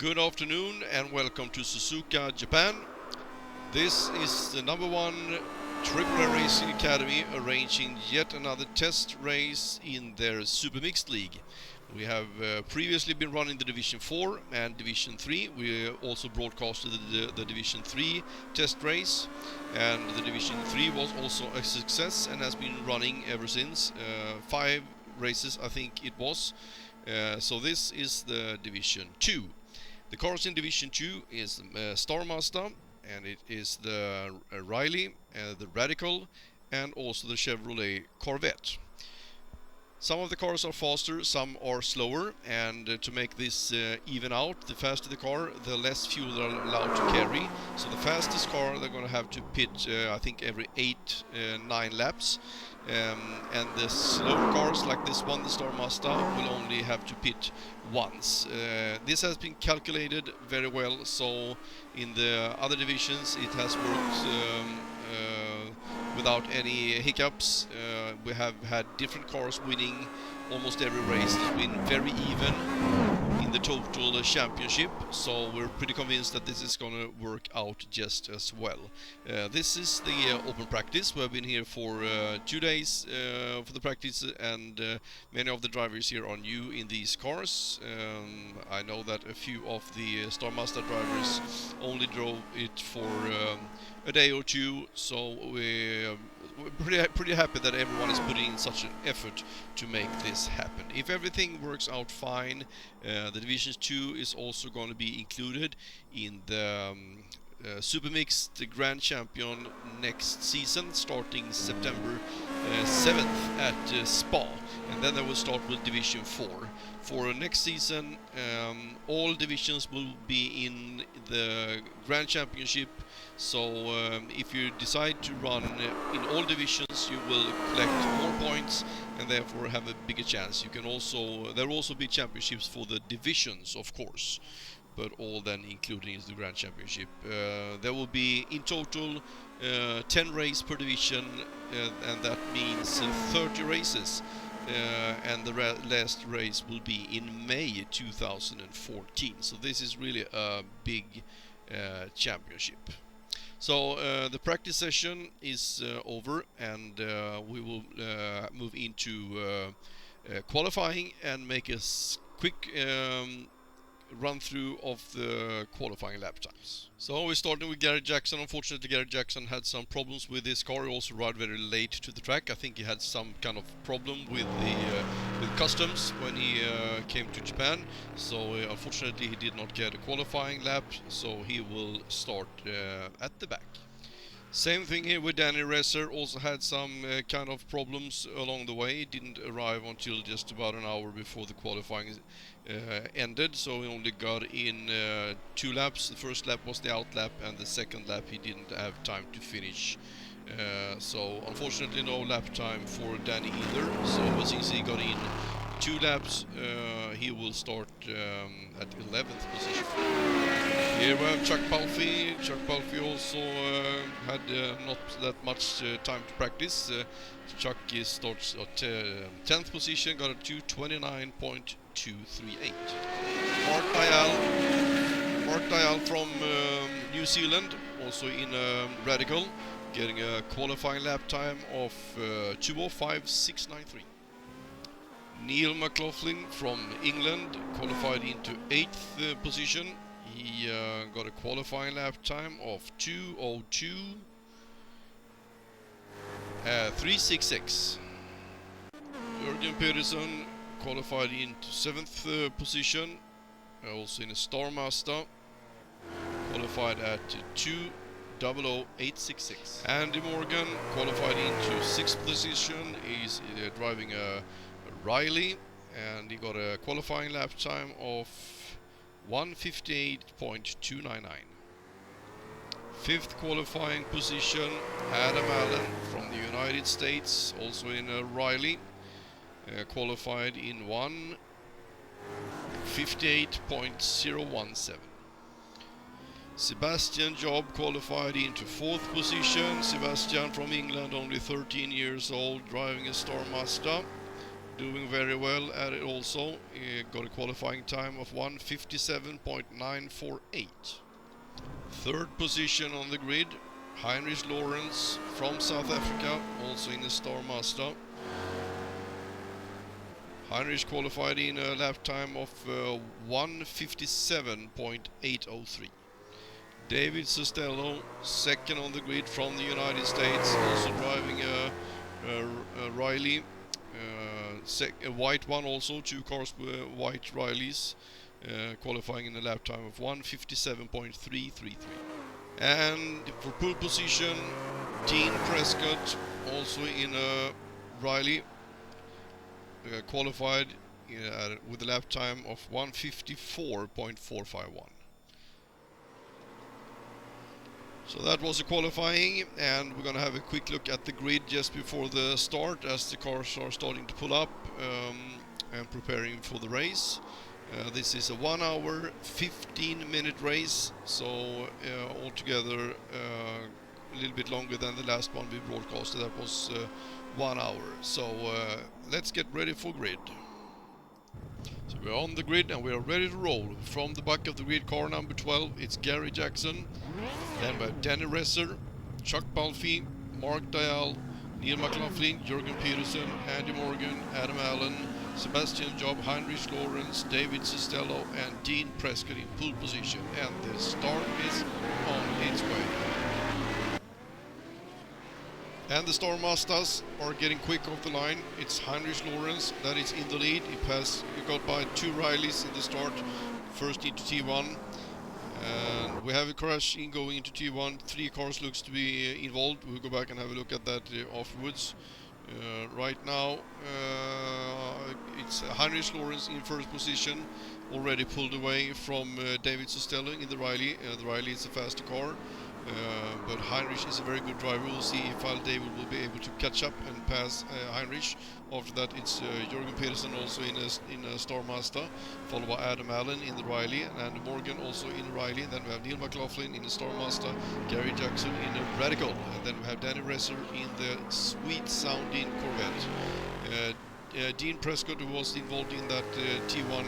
Good afternoon and welcome to Suzuka, Japan. This is the #1 AAA Racing Academy arranging yet another test race in their SuperMixed League. We have previously been running the Division 4 and Division 3. We also broadcasted the Division 3 test race, and the Division 3 was also a success and has been running ever since. 5 races I think it was. So this is the Division 2. The cars in Division 2 is Star Mazda, and it is the Riley, the Radical, and also the Chevrolet Corvette. Some of the cars are faster, some are slower, and to make this even out, the faster the car, the less fuel they're allowed to carry. So the fastest car, they're going to have to pit, I think, every 8-9 laps. And the slower cars, like this one, the Star Mazda, will only have to pit once. This has been calculated very well, so in the other divisions it has worked without any hiccups. We have had different cars winning almost every race. It's been very even in the total championship, so we're pretty convinced that this is going to work out just as well. This is the open practice. We've been here for 2 days for the practice, and many of the drivers here are new in these cars. I know that a few of the Star Mazda drivers only drove it for a day or two, so we're pretty happy that everyone is putting in such an effort to make this happen. If everything works out fine, the Division 2 is also going to be included in the SuperMixed Grand Champion next season, starting September 7th at Spa, and then they will start with Division 4. For next season, all divisions will be in the Grand Championship, so if you decide to run in all divisions, you will collect more points and therefore have a bigger chance. You can also, there will also be championships for the divisions, of course, but all then included in the Grand Championship. There will be in total 10 races per division, and that means 30 races. And the last race will be in May 2014. So this is really a big championship. So the practice session is over, and we will move into qualifying and make a quick run through of the qualifying lap times. So we're starting with Garrett Jackson. Unfortunately, Garrett Jackson had some problems with his car. He also arrived very late to the track. I think he had some kind of problem with the with customs when he came to Japan. So unfortunately, he did not get a qualifying lap. So he will start at the back. Same thing here with Danny Resser, also had some kind of problems along the way. Didn't arrive until just about an hour before the qualifying ended, so he only got in 2 laps. The first lap was the out lap, and the second lap he didn't have time to finish. So unfortunately no lap time for Danny either, so since he got in 2 laps, he will start at 11th position. Here we have Chuck Palfy. Chuck Palfy also had not that much time to practice. Chuck starts at 10th position, got a 2:29.238. Mark Dial from New Zealand, also in Radical, getting a qualifying lap time of 2:05.693. Neil McLaughlin from England qualified into 8th position. He got a qualifying lap time of 2:02.366. Jörgen Pedersen qualified into 7th position, also in a Star Mazda, qualified at 2:00.866. Andy Morgan qualified into 6th position. He's driving a Riley, and he got a qualifying lap time of 1:58.299. 5th qualifying position, Adam Allen from the United States, also in a Riley, qualified in 1:58.017. Sebastian Job qualified into 4th position. Sebastian from England, only 13 years old, driving a Star Mazda. doing very well at it also. Got a qualifying time of 1:57.948. Third position on the grid, Heinrich Lawrence from South Africa, also in the Star Mazda. Heinrich qualified in a lap time of 1:57.803. David Sustello, second on the grid from the United States, also driving a Riley, a white one also, 2 cars white Rileys, qualifying in a lap time of 1:57.333. And for pole position, Dean Prescott, also in a Riley, qualified with a lap time of 1:54.451. So that was the qualifying, and we're going to have a quick look at the grid just before the start as the cars are starting to pull up and preparing for the race. This is a 1 hour 15-minute race, so altogether a little bit longer than the last one we broadcasted. That was 1 hour. So let's get ready for grid. So we're on the grid and we are ready to roll. From the back of the grid, car number 12, it's Gary Jackson. Then we have Danny Resser, Chuck Balfi, Mark Dial, Neil McLaughlin, Jürgen Peterson, Andy Morgan, Adam Allen, Sebastian Job, Heinrich Lawrence, David Sustello, and Dean Prescott in pole position. And the start is on its way. And the Star Mazdas are getting quick off the line. It's Heinrich Lawrence that is in the lead. He got by 2 Rileys in the start, first into T1. And we have a crash in going into T1. 3 cars looks to be involved. We'll go back and have a look at that afterwards. Right now, it's Heinrich Lawrence in first position, already pulled away from David Sustello in the Riley. The Riley is a faster car. But Heinrich is a very good driver. We'll see if David will be able to catch up and pass Heinrich. After that, it's Jürgen Peterson also in a Star Mazda, followed by Adam Allen in the Riley, and Morgan also in the Riley. Then we have Neil McLaughlin in the Star Mazda, Gary Jackson in a Radical, and then we have Danny Resser in the sweet-sounding Corvette. Dean Prescott, who was involved in that T1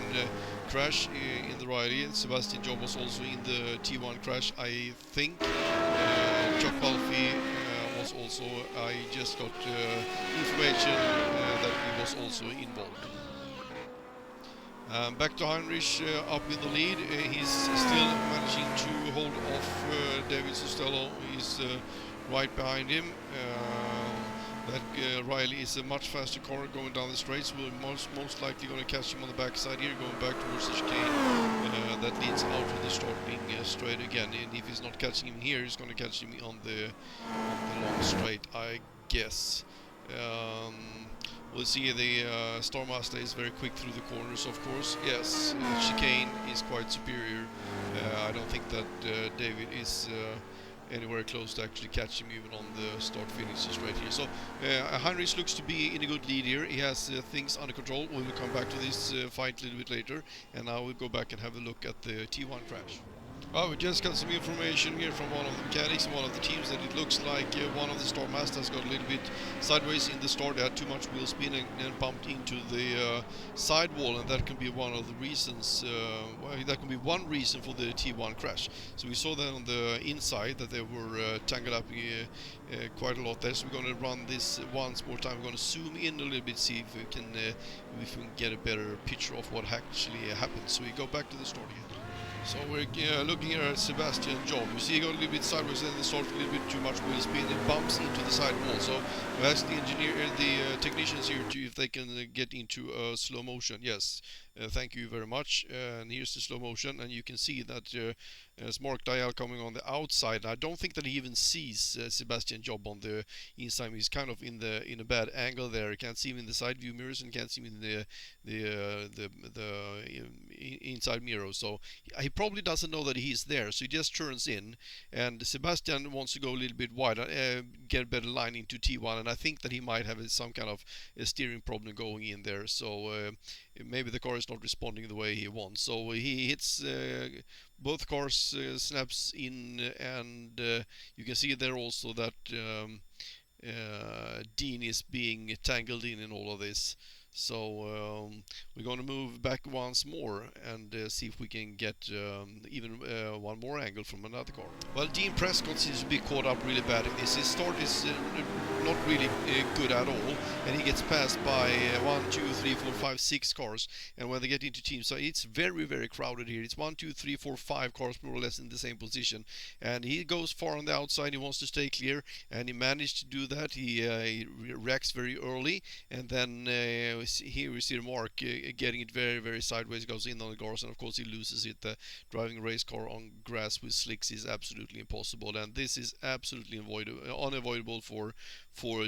crash in the Riley. Sebastian Job was also in the T1 crash, I think. Chuck Balfi was also, I just got information that he was also involved. Back to Heinrich up in the lead. He's still managing to hold off David Sustello. He's right behind him. That Riley is a much faster car going down the straight, so we're most likely going to catch him on the backside here, going back towards the chicane that leads out of the starting straight again. And if he's not catching him here, he's going to catch him on the long straight, I guess. We'll see. The Star Mazda is very quick through the corners, of course. Yes, chicane is quite superior. I don't think that David is anywhere close to actually catch him even on the start-finish straight here. So Heinrich looks to be in a good lead here. He has things under control. We will come back to this fight a little bit later, and now we'll go back and have a look at the T1 crash. Well, we just got some information here from one of the mechanics and one of the teams that it looks like one of the Star Mazdas got a little bit sideways in the start. They had too much wheel spin and bumped into the sidewall, and that can be one of the reasons. Well, that can be one reason for the T1 crash. So we saw that on the inside that they were tangled up quite a lot there. So we're going to run this once more time. We're going to zoom in a little bit, see if we can get a better picture of what actually happened. So we go back to the start again. So we're looking here at Sebastian Job. You see he got a little bit sideways and the start a little bit too much wheel spin. It bumps into the side wall. So we asked the technicians here to if they can get into slow motion. Yes, thank you very much. And here's the slow motion, and you can see that there's Mark Dial coming on the outside. I don't think that he even sees Sebastian Job on the inside. He's kind of in a bad angle there. You can't see him in the side view mirrors and can't see him in the inside mirror. So he probably doesn't know that he's there. So he just turns in, and Sebastian wants to go a little bit wider, get a better line into T1, and I think that he might have some kind of a steering problem going in there. So maybe the car is not responding the way he wants. So he hits both cars, snaps in, and you can see there also that Dean is being tangled in all of this. So we're going to move back once more and see if we can get even one more angle from another car. Well, Dean Prescott seems to be caught up really bad in this. His start is not really good at all, and he gets passed by 1, 2, 3, 4, 5, 6 cars. And when they get into teams, so it's very, very crowded here. It's 1, 2, 3, 4, 5 cars more or less in the same position, and he goes far on the outside. He wants to stay clear, and he managed to do that. He wrecks very early, and then here we see Mark getting it very, very sideways, goes in on the cars, and of course he loses it. Driving a race car on grass with slicks is absolutely impossible, and this is absolutely unavoidable for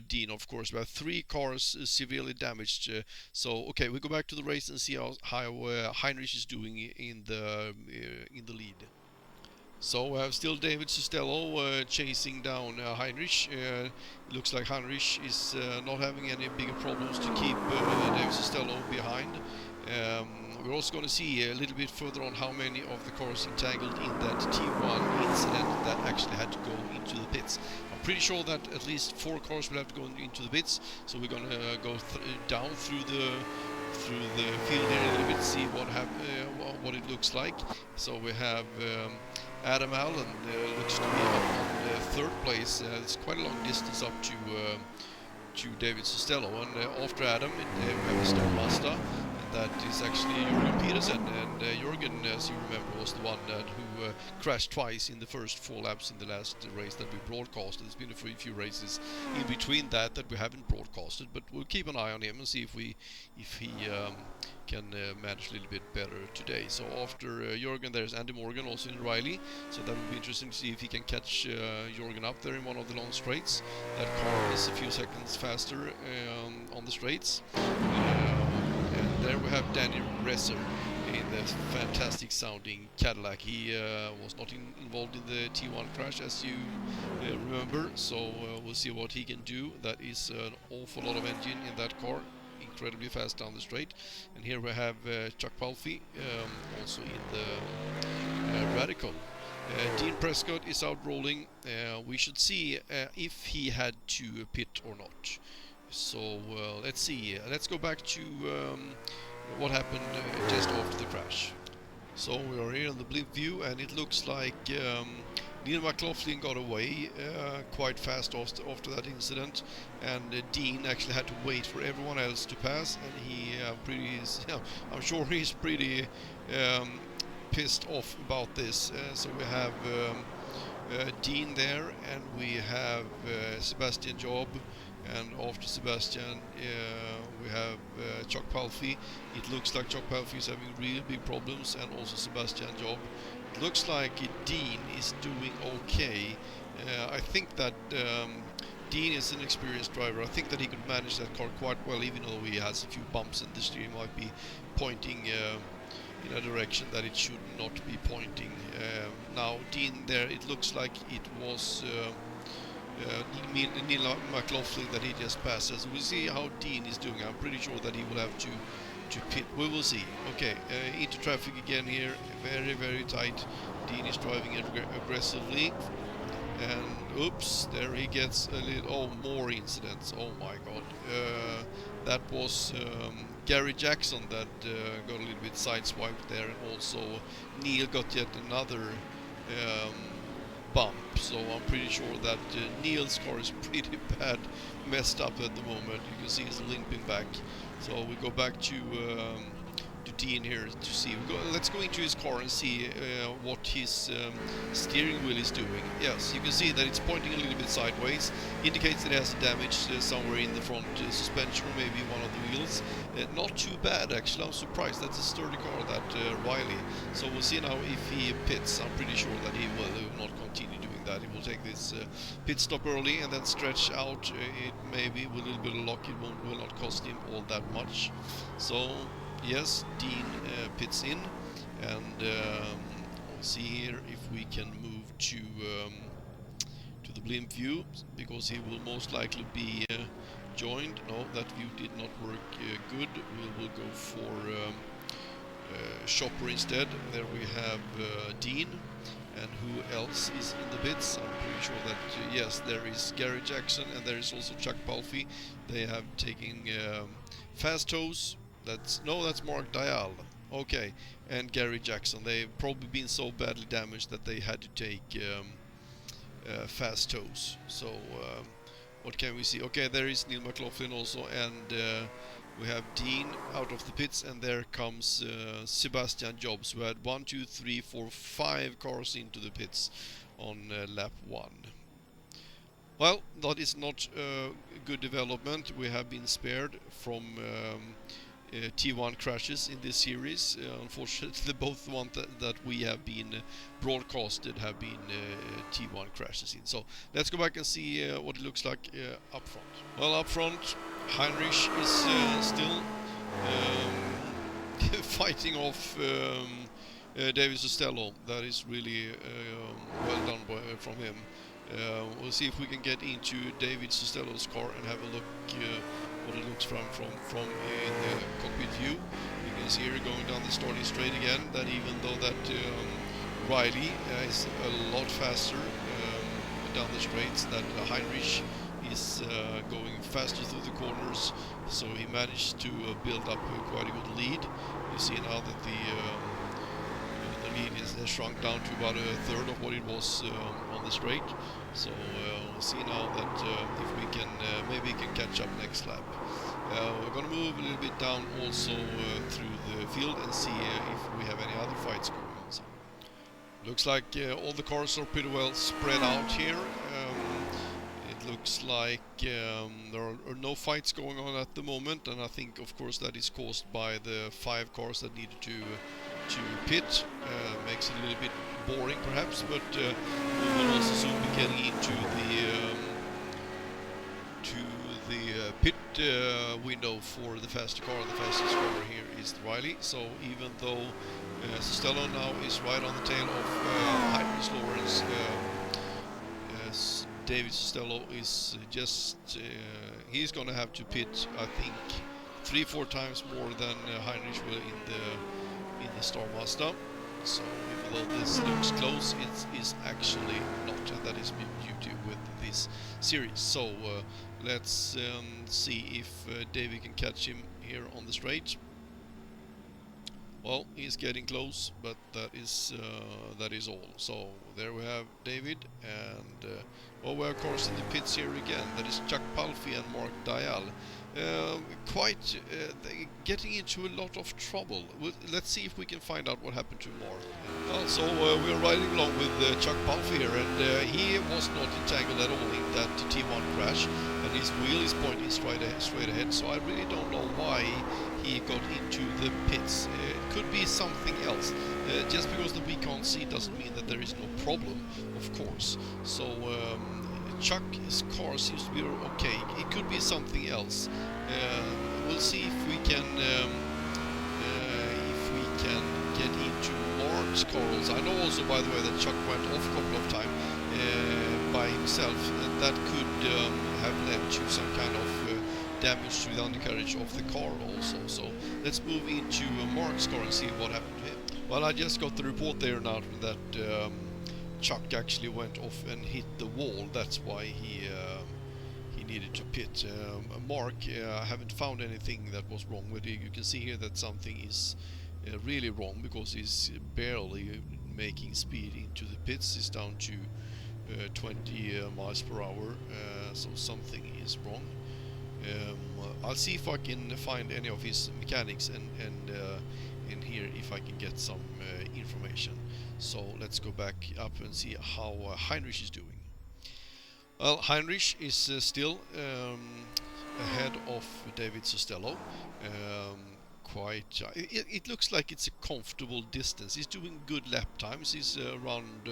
Dean. Of course, we have 3 cars severely damaged. So okay, we go back to the race and see how Heinrich is doing in the lead. So we have still David Sustello chasing down Heinrich. It looks like Heinrich is not having any bigger problems to keep David Sustello behind. We're also going to see a little bit further on how many of the cars entangled in that T1 incident that actually had to go into the pits. I'm pretty sure that at least 4 cars will have to go into the pits, so we're going to go down through the field here a little bit, see what it looks like. So we have Adam Allen looks to be up on 3rd place. It's quite a long distance up to David Sustello, and after Adam we have a Star Mazda. That is actually Jürgen Petersen, and Jürgen, as you remember, was the one who crashed twice in the first 4 laps in the last race that we broadcasted. There's been a few races in between that we haven't broadcasted, but we'll keep an eye on him and see if he can manage a little bit better today. So after Jürgen, there's Andy Morgan also in Riley, so that will be interesting to see if he can catch Jürgen up there in one of the long straights. That car is a few seconds faster on the straights. There we have Danny Resser in the fantastic sounding Cadillac. He was not involved in the T1 crash, as you remember, so we'll see what he can do. That is an awful lot of engine in that car, incredibly fast down the straight. And here we have Chuck Palfy also in the Radical. Dean Prescott is out rolling. We should see if he had to pit or not. So let's see. Let's go back to what happened just after the crash. So we are here in the blimp view, and it looks like Neil McLaughlin got away quite fast after that incident, and Dean actually had to wait for everyone else to pass, and he I'm sure he's pretty pissed off about this. So we have Dean there, and we have Sebastian Job. And after Sebastian, we have Chuck Palfy. It looks like Chuck Palfy is having really big problems, and also Sebastian Job. It looks like Dean is doing okay. I think that Dean is an experienced driver. I think that he could manage that car quite well, even though he has a few bumps in the steering. He might be pointing in a direction that it should not be pointing. Now, Dean there, it looks like it was Neil McLaughlin that he just passes. We'll see how Dean is doing. I'm pretty sure that he will have to pit. We will see. Okay, into traffic again here. Very, very tight. Dean is driving aggressively. And oops, there he gets a little... Oh, more incidents. Oh my god. That was Gary Jackson that got a little bit sideswiped there. And also Neil got yet another... bump, so I'm pretty sure that Neil's car is pretty bad messed up at the moment. You can see he's limping back. So we go back to Dean here to see. Let's go into his car and see what his steering wheel is doing. Yes, you can see that it's pointing a little bit sideways. Indicates that it has damage somewhere in the front suspension, or maybe one of the wheels. Not too bad, actually. I'm surprised. That's a sturdy car, that Riley. So we'll see now if he pits. I'm pretty sure that he will not continue doing that. He will take this pit stop early and then stretch out. It maybe with a little bit of luck, it will not cost him all that much. So yes, Dean pits in, and we'll see here if we can move to the blimp view, because he will most likely be joined. No, that view did not work good. We will go for Chopper instead. There we have Dean, and who else is in the bits? I'm pretty sure that yes, there is Gary Jackson, and there is also Chuck Palfy. They have taken Fast Toes, that's Mark Dial. Okay, and Gary Jackson. They've probably been so badly damaged that they had to take Fast Toes. So what can we see? Okay, there is Neil McLaughlin also, and we have Dean out of the pits, and there comes Sebastian Jobs, who had 1, 2, 3, 4, 5 cars into the pits on lap 1. Well, that is not good development. We have been spared from T1 crashes in this series. Unfortunately, both the ones that we have been broadcasted have been T1 crashes in. So let's go back and see what it looks like up front. Well, up front, Heinrich is still fighting off David Sustello. That is really well done from him. We'll see if we can get into David Sustello's car and have a look what it looks from in the cockpit view. You can see here going down the starting straight again that even though that Riley is a lot faster down the straights, that Heinrich is going faster through the corners, so he managed to build up quite a good lead. You see now that the lead is shrunk down to about a third of what it was on the straight. So we'll see now that if we can maybe can catch up next lap. We're going to move a little bit down also through the field and see if we have any other fights going on. So, looks like all the cars are pretty well spread out here. It looks like there are no fights going on at the moment, and I think of course that is caused by the 5 cars that needed to pit. Makes it a little bit boring perhaps, but we will also soon be getting into the pit window for the faster car. The fastest car here is Riley, so even though Sustello now is right on the tail of Heinrich Lawrence, David Sustello is just he's gonna have to pit, I think, 3-4 times more than Heinrich will in the Star Mazda. So even though this looks close, it is actually not, and that is beauty with this series. So let's see if David can catch him here on the straight. Well, he's getting close, but that is all. So there we have David, and well, we're of course in the pits here again. That is Chuck Palfy and Mark Dial. Quite getting into a lot of trouble. Let's see if we can find out what happened to Mark. So we're riding along with Chuck Palfy here, and he was not entangled at all in that T1 crash, and his wheel is pointing straight ahead. So I really don't know why he got into the pits. It could be something else. Just because that we can't see doesn't mean that there is no problem, of course. So Chuck's car seems to be okay. It could be something else. We'll see if we can get into Mark's car also. I know also, by the way, that Chuck went off a couple of times by himself, and that could have led to some kind of damage to the undercarriage of the car also. So let's move into Mark's car and see what happened to him. Well, I just got the report there now that Chuck actually went off and hit the wall. That's why he needed to pit. Mark, I haven't found anything that was wrong with it. You can see here that something is really wrong, because he's barely making speed into the pits. He's down to 20 miles per hour, so something is wrong. I'll see if I can find any of his mechanics and in here if I can get some information. So let's go back up and see how Heinrich is doing. Well, Heinrich is still ahead of David Sustello. It looks like it's a comfortable distance. He's doing good lap times. He's around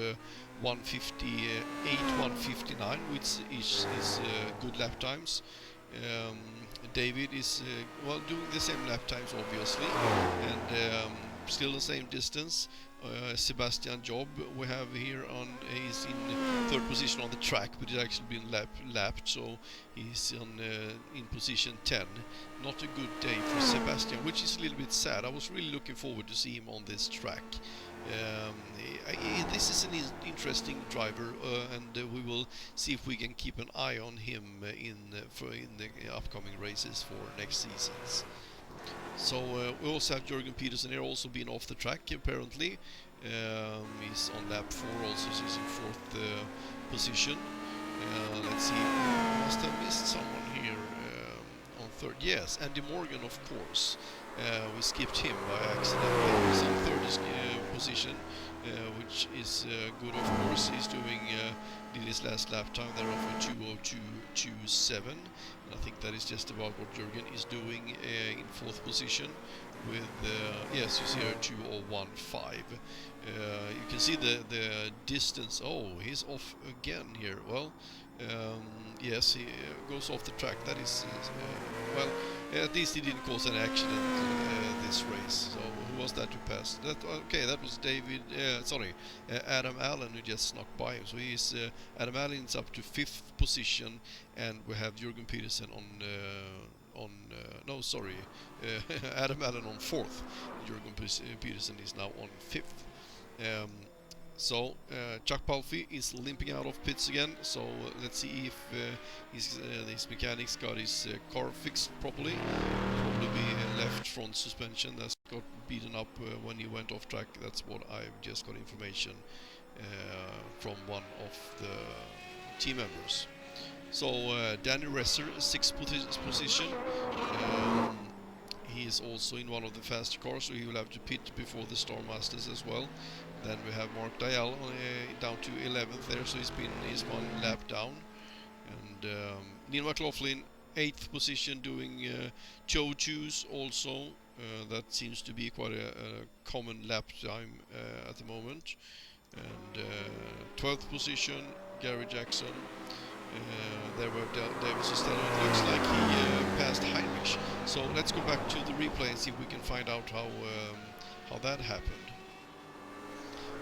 158, 159, which is good lap times. David is well doing the same lap times, obviously, and still the same distance. Sebastian Job we have here he's in 3rd position on the track, but he's actually been lapped, so he's in position 10. Not a good day for Sebastian, which is a little bit sad. I was really looking forward to see him on this track. This is an interesting driver, and we will see if we can keep an eye on him in the upcoming races for next seasons. So we also have Jürgen Peterson here, also being off the track apparently. He's on lap 4, also he's in 4th position. Let's see, must have missed someone here on 3rd. Yes, Andy Morgan, of course. We skipped him by accident. He's in 3rd position, which is good, of course. He's doing did his last lap time there of a 2:02.27. I think that is just about what Jürgen is doing in 4th position with, yes, you see here 2:01.5. You can see the distance. Oh, he's off again here. Well, yes, he goes off the track. That is, well, at least he didn't cause an accident this race. So who was that who passed? Okay, that was David. Adam Allen, who just snuck by him. So he's Adam Allen is up to 5th position, and we have Jürgen Peterson no, sorry, Adam Allen on 4th. Jürgen Peterson is now on 5th. So Chuck Palfy is limping out of pits again. So let's see if his mechanics got his car fixed properly. Probably be left front suspension that's got beaten up when he went off track. That's what I've just got information from one of the team members. So Danny Resser, 6th position. He is also in one of the faster cars, so he will have to pit before the Star Masters as well. Then we have Mark Dial down to 11th there, so he's one lap down. And Neil McLaughlin, 8th position, doing 2:02s also. That seems to be quite a common lap time at the moment. And 12th position, Gary Jackson. There were Davis Costello. It looks like he passed Heinrich. So let's go back to the replay and see if we can find out how that happened.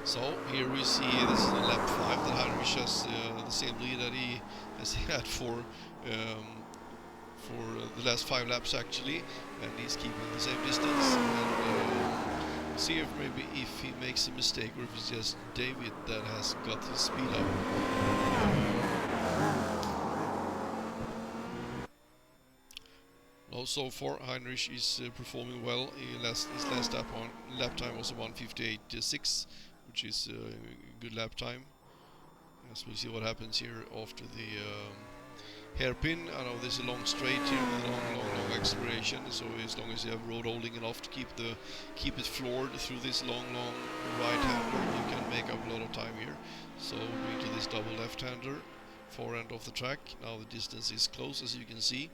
So here we see this is on lap 5 that Heinrich has the same lead that he has had for the last 5 laps actually, and he's keeping the same distance. And see if maybe if he makes a mistake or if it's just David that has got his speed up. Well, so far Heinrich is performing well. His last lap time was a 1:58.6, which is a good lap time. As we see what happens here after the hairpin. I know there's a long straight here with a long acceleration. So as long as you have road holding enough to keep it floored through this long right-hander, you can make up a lot of time here. So going to this double left-hander, far end of the track. Now the distance is close, as you can see.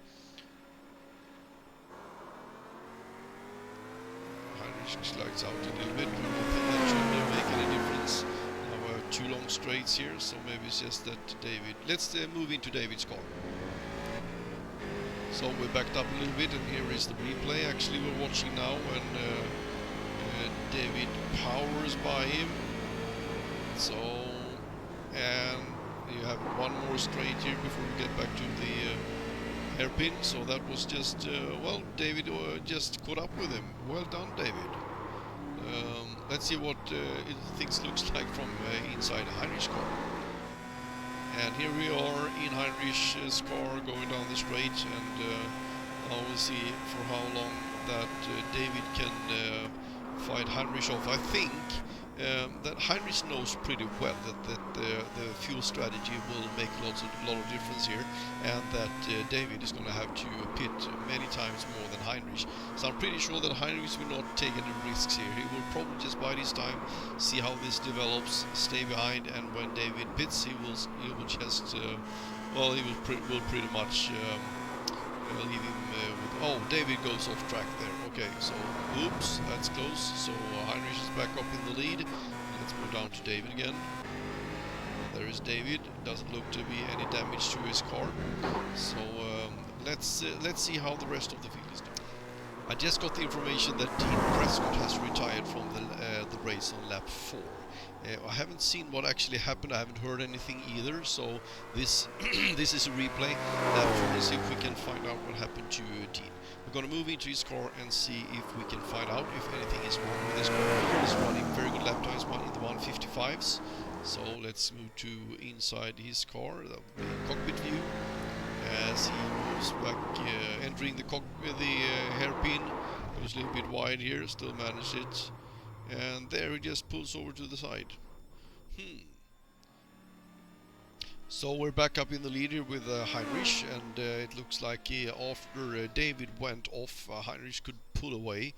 Slides out a little bit, but I think that shouldn't make any difference. Now we have 2 long straights here, so maybe it's just that David... Let's move into David's car. So we're backed up a little bit, and here is the replay. Actually, we're watching now when David powers by him. So, and you have one more straight here before we get back to the hairpin. So that was just, well, David just caught up with him. Well done, David. Let's see what things looks like from inside Heinrich's car. And here we are in Heinrich's car going down the straight, and now we'll see for how long that David can fight Heinrich off. I think that Heinrich knows pretty well that the fuel strategy will make a lot of difference here, and that David is going to have to pit many times more than Heinrich. So I'm pretty sure that Heinrich will not take any risks here. He will probably just bide his time, see how this develops, stay behind, and when David pits, he will just well, he will pretty much leave him with... Oh, David goes off track there. Okay, so oops, that's close. So Heinrich is back up in the lead. Let's move down to David again. There is David. Doesn't look to be any damage to his car. So let's see how the rest of the field is doing. I just got the information that Dean Prescott has retired from the race on lap 4. I haven't seen what actually happened. I haven't heard anything either. So this this is a replay. Let's see if we can find out what happened to Dean. We're going to move into his car and see if we can find out if anything is wrong with his car. He's running very good lap times, 155s. So let's move to inside his car, the cockpit view, as he moves back, entering the hairpin. Goes a little bit wide here, still managed it, and there he just pulls over to the side. So we're back up in the lead here with Heinrich, and it looks like after David went off, Heinrich could pull away.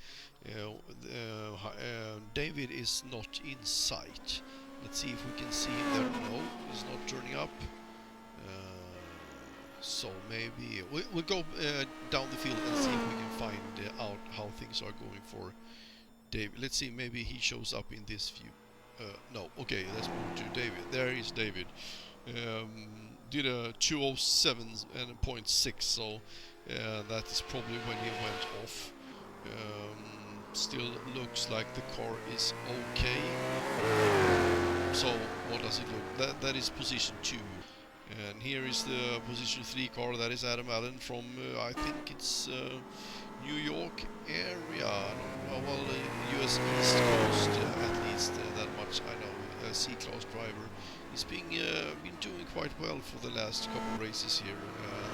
David is not in sight. Let's see if we can see him there. No, he's not turning up. So maybe we'll go down the field and see if we can find out how things are going for David. Let's see, maybe he shows up in this view. No, okay, let's move to David. There is David. Did a 207.6, so that is probably when he went off. Still looks like the car is okay. So what does it look? That is position 2, and here is the position 3 car. That is Adam Allen from I think it's New York area. Well, US East Coast at least. That much I know. A C-class driver. He's been doing quite well for the last couple races here.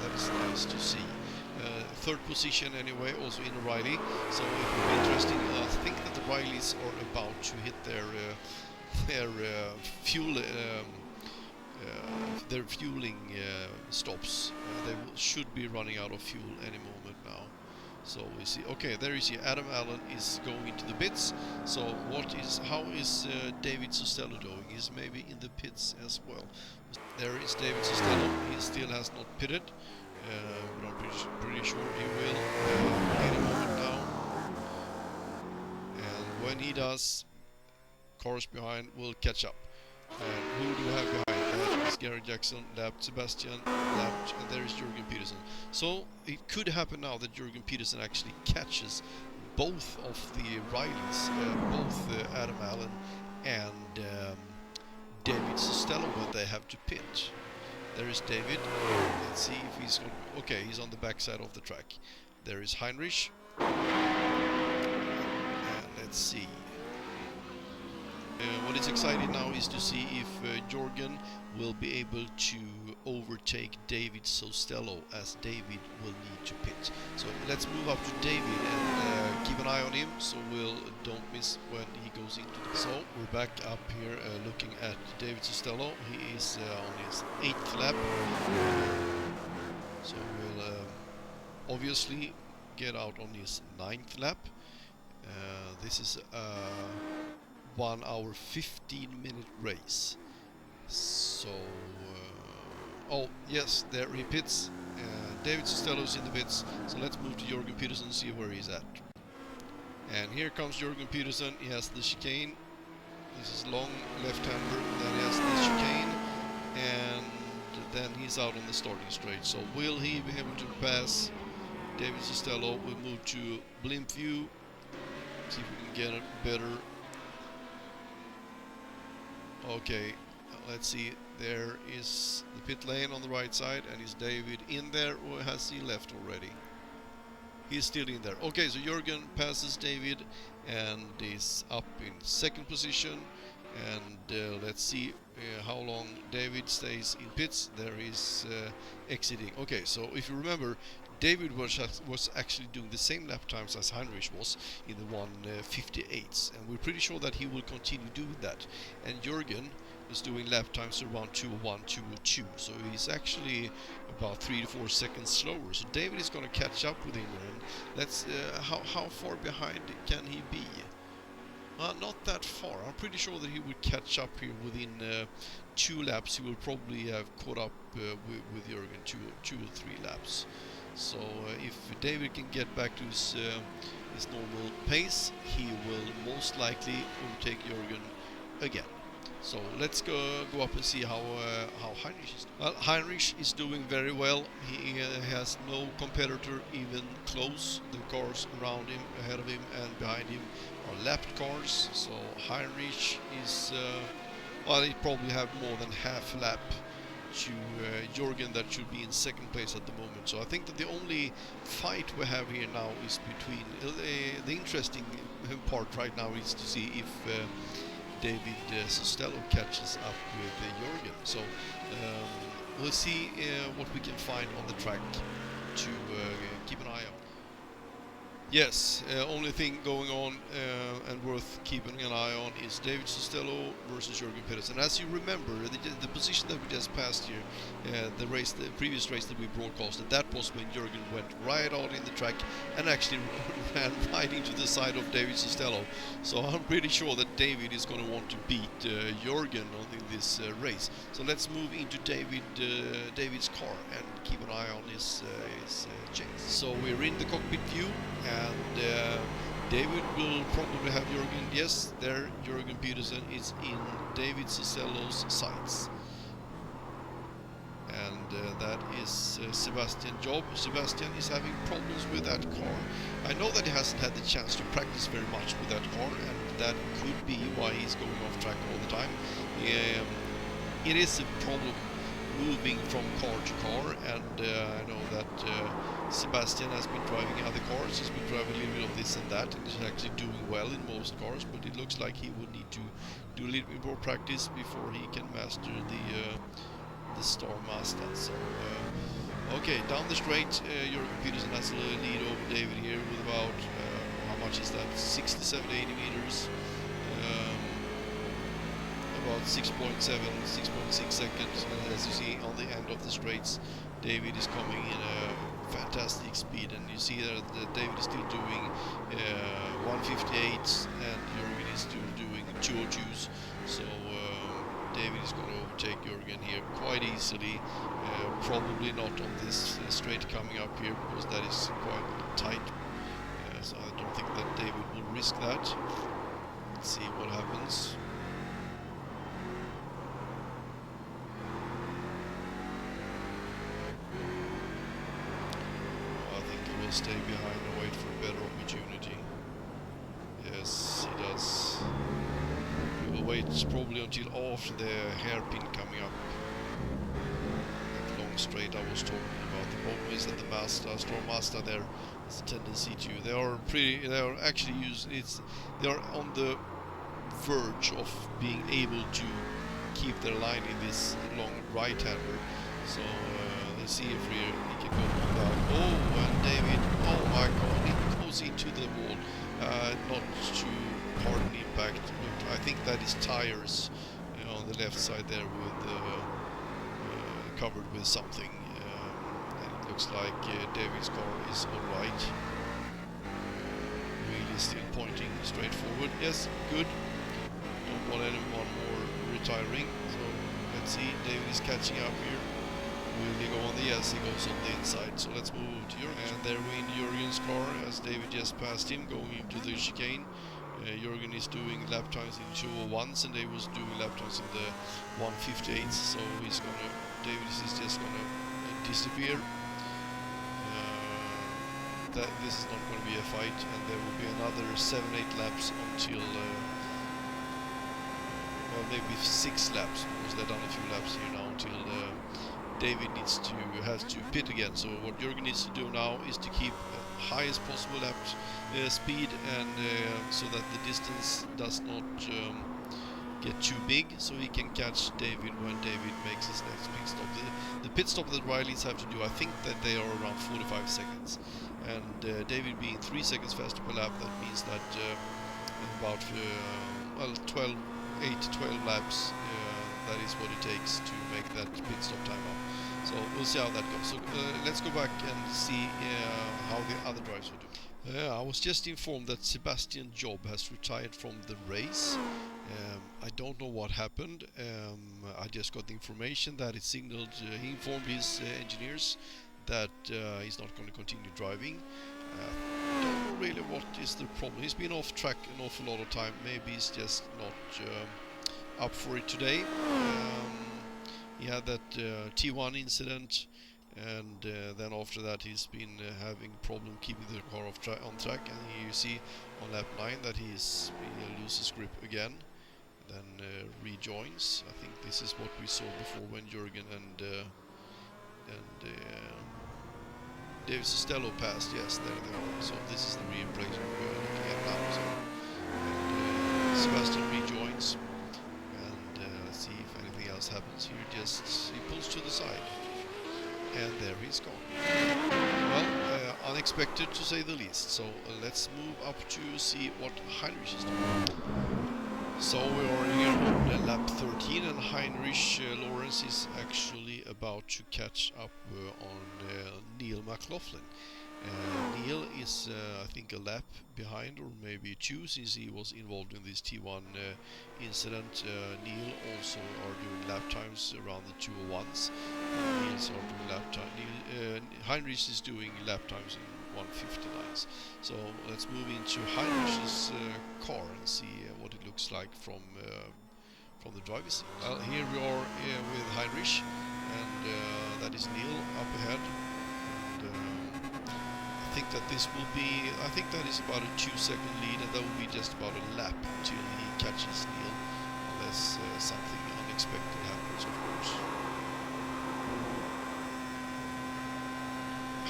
That is nice to see. Third position anyway, also in Riley. So it will be interesting. I think that the Rileys are about to hit their fueling stops. They should be running out of fuel any moment now. So we see, okay, there you see Adam Allen is going into the pits. So how is David Sustello doing? He's maybe in the pits as well. There is David Sustello. He still has not pitted, but I'm pretty sure he will any moment now. And when he does, cars behind will catch up. And who do we have behind? That is Gary Jackson, lapped Sebastian, lapped, and there is Jürgen Peterson. So it could happen now that Jürgen Peterson actually catches both of the Rileys, both Adam Allen and David Sustello when they have to pit. There is David. Let's see if he's going to... Okay, he's on the backside of the track. There is Heinrich. And let's see. What is exciting now is to see if Jürgen will be able to overtake David Sustello, as David will need to pit. So let's move up to David and keep an eye on him, so don't miss when he goes into the... So we're back up here looking at David Sustello. He is on his 8th lap. So we'll obviously get out on his 9th lap. This is 1 hour 15-minute race. So oh yes, there he pits. David Sustello is in the pits. So let's move to Jürgen Peterson and see where he's at. And here comes Jürgen Peterson. He has the chicane. This is long left-hander. Then he has the chicane, and then he's out on the starting straight. So will he be able to pass David Sustello? We'll move to blimp view. See if we can get it better. Okay, let's see. There is the pit lane on the right side, and is David in there, or has he left already? He's still in there. Okay, so Jürgen passes David and is up in 2nd position. And let's see how long David stays in pits. There is exiting. Okay, so if you remember, David was actually doing the same lap times as Heinrich was in the 1:58s, and we're pretty sure that he will continue doing that. And Jürgen is doing lap times around 2:01, 2:02, so he's actually about 3 to 4 seconds slower. So David is going to catch up with him, and let's how far behind can he be? Not that far. I'm pretty sure that he would catch up here within 2 laps. He will probably have caught up with Jürgen 2 or 3 laps. So if David can get back to his normal pace, he will most likely overtake Jürgen again. So let's go up and see how Heinrich is doing. Well, Heinrich is doing very well. He has no competitor even close. The cars around him, ahead of him, and behind him are lapped cars. So Heinrich is well, he probably have more than half lap to Jürgen, that should be in 2nd place at the moment. So I think that the only fight we have here now is between the interesting part right now is to see if David Sustello catches up with Jürgen. So we'll see what we can find on the track to keep an eye on. Yes, only thing going on and worth keeping an eye on is David Sustello versus Jürgen Pedersen. As you remember, the position that we just passed here, the previous race that we broadcasted, that was when Jürgen went right out in the track and actually ran right into the side of David Sustello. So I'm pretty sure that David is going to want to beat Jürgen in this race. So let's move into David's car and keep an eye on his chase. So we're in the cockpit view. And David will probably have Jürgen. Yes, there Jürgen Pedersen is in David Sustello's sights. And that is Sebastian Job. Sebastian is having problems with that car. I know that he hasn't had the chance to practice very much with that car, and that could be why he's going off track all the time. It is a problem moving from car to car, and I know that Sebastian has been driving other cars. He's been driving a little bit of this and that, and he's actually doing well in most cars, but it looks like he would need to do a little bit more practice before he can master the Star Mazda. So okay, down the straight, Jürgen Pedersen has a lead over David here with about how much is that, 60, 70, 80 meters, about 6.7, 6.6 seconds. And as you see on the end of the straights, David is coming in a fantastic speed, and you see that David is still doing 158 and Jürgen is still doing 202s. So David is going to overtake Jürgen here quite easily. Probably not on this straight coming up here, because that is quite tight. So I don't think that David will risk that. Let's see what happens. Stay behind and wait for a better opportunity. Yes, he does. He will wait probably until after the hairpin coming up. That long straight I was talking about. The problem is that the Star Mazda there has a tendency to. They are actually they are on the verge of being able to keep their line in this long right-hander. So let's see if he can go down. Oh, and David, oh my god, he goes into the wall. Not to hard an impact. Look, I think that is tires on the left side there with covered with something. And it looks like David's car is alright. Really still pointing straight forward. Yes, good. Don't want anyone more retiring. So let's see, David is catching up here. Will he go on the? Yes, he goes on the inside. So let's move to Jürgen. And there we're in Jürgen's car as David just passed him, going into the chicane. Jürgen is doing lap times in 201s, and David was doing lap times in the 158s. So David is just gonna disappear. This is not going to be a fight, and there will be another 7-8 laps until. Well, maybe 6 laps, because they've done a few laps here now until David has to pit again. So what Jürgen needs to do now is to keep highest possible lap speed, and so that the distance does not get too big, so he can catch David when David makes his next pit stop. The pit stop that Rileys have to do, I think that they are around 45 seconds, and David being 3 seconds faster per lap, that means that about 8 to 12 laps, that is what it takes to make that pit stop time up. So we'll see how that goes. So let's go back and see how the other drivers will do. I was just informed that Sebastian Job has retired from the race. I don't know what happened. I just got the information that it signaled, he informed his engineers that he's not going to continue driving. I don't know really what is the problem. He's been off track an awful lot of time. Maybe he's just not up for it today. He had that T1 incident, and then after that he's been having problem keeping the car on track, and you see on lap 9 that he loses grip again, then rejoins. I think this is what we saw before when Jürgen and David Sustello passed. Yes, there they are. So this is the replay we're looking at now. So, and, Sebastian rejoins. points. And let's see if anything else happens here. Just he pulls to the side, and there he's gone. Well, unexpected to say the least. So let's move up to see what Heinrich is doing. So we are here on lap 13, and Heinrich Lawrence is actually about to catch up on Neil McLaughlin. Neil is, I think, a lap behind, or maybe two, since he was involved in this T1 incident. Neil also are doing lap times around the 201s. Neil's are doing lap time. Heinrich is doing lap times in 159s. So let's move into Heinrich's car and see what it looks like from the driver's seat. Well, here we are with Heinrich, and that is Neil up ahead. I think that this will be, I think that is about a 2-second lead, and that will be just about a lap until he catches Neil, unless something unexpected happens, of course.